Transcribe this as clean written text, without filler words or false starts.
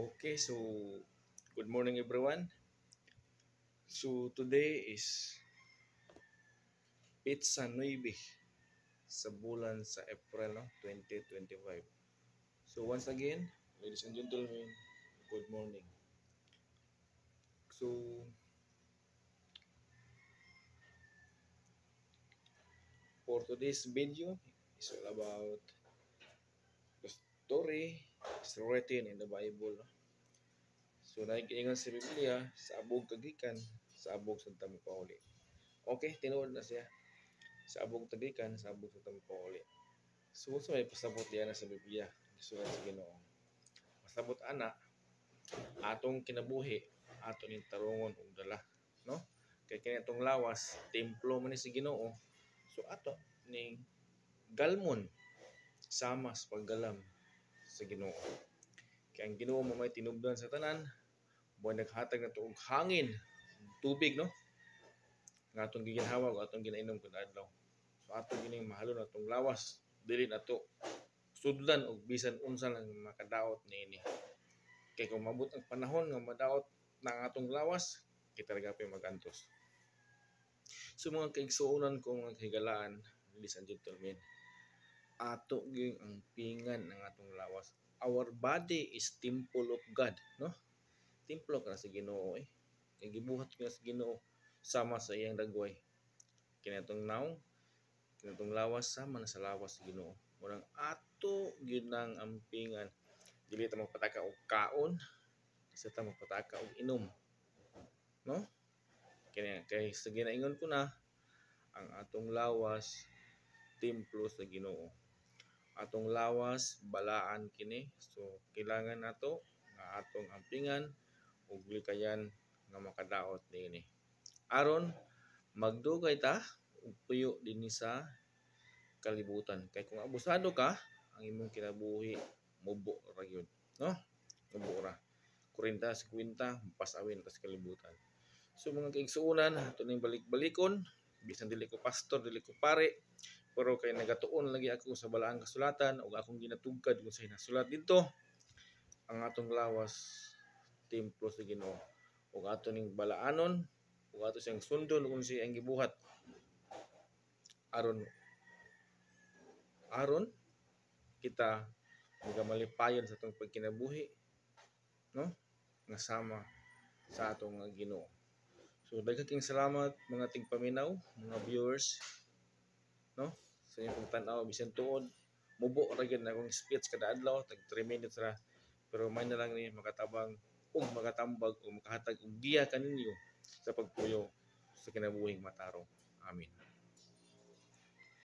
Okay, so good morning everyone. So today is Pizza Nueve sa bulan sa April no, 2025. So once again, ladies and gentlemen, good morning. So for today's video is all about the story is written in the Bible. No? So nakikiingan sa Biblia sa abog kagikan sa abog sa tampawli. Okay, tinuod na siya. Sa abog tagikan sa abog sa tampawli. So may pasabot diyan sa Biblia gisulat sa Ginoo. Pasabot ana atong kinabuhi ato ning tarungon og dala, no? Kay kini atong lawas templo man ni sa Ginoo. So ato ning galmon sama sa paggalam sa Ginoo. Kay ang Ginoo mo may tinubdan sa tanan, mo naghatag nato og hangin, tubig, no? Nga atong giginhawa o atong ginainom kada adlaw. So ato gining mahalon atong lawas dili nato sudlan og bisan unsa lang makadaot niini. Kay kung mabot ang panahon nga madaot na ang atong lawas, kita ragapay magantos. So mga kaigsuonan ko mga kahigalaan, ladies and gentlemen, ato gyud ang pingan ng atong lawas. Our body is temple of God, no? Templo ka sa Ginoo eh. Kay gibuhat ka sa Ginoo sama sa iyang dagway. Kinatong naong, kinatong lawas sama na sa lawas sa Ginoo. Murang ato gyud nang ampingan. Dili ta magpataka og kaon, isa ta magpataka og inom. No? Kay sa ginaingon ko na ang atong lawas templo sa Ginoo. Atong lawas balaan kini. So kailangan nato nga atong ampingan ug likayan nga makadaot niini. Aron magdugay ta ug puyo dinhi sa kalibutan. Kay kung abusado ka, ang imong kinabuhi mubo ra gyud, no? Mubo ra. 40 50 pasawin ta sa kalibutan. So mga kaigsuonan, ato ning balik-balikon, bisan dili ko pastor, dili ko pare, pero kay nagatuon lagi ako sa balaang kasulatan ug akong ginatugkad kung sa nasulat dito ang atong lawas templo sa Ginoo. Ug ato ning balaanon, ug ato siyang sundon kung siya ang gibuhat aron kita magamalipayon sa atong pagkinabuhi, no? Nga sama sa atong Ginoo. So daghang king salamat mga tigpaminaw, mga viewers, no? Sa inyong pagtan-aw bisan tuod mubo ra gyud akong speech kada adlaw tag 3 minutes ra. Pero may na lang ni makatabang ug makatambag ug makahatag og giya kaninyo sa pagpuyo sa kinabuhing matarong. Amen.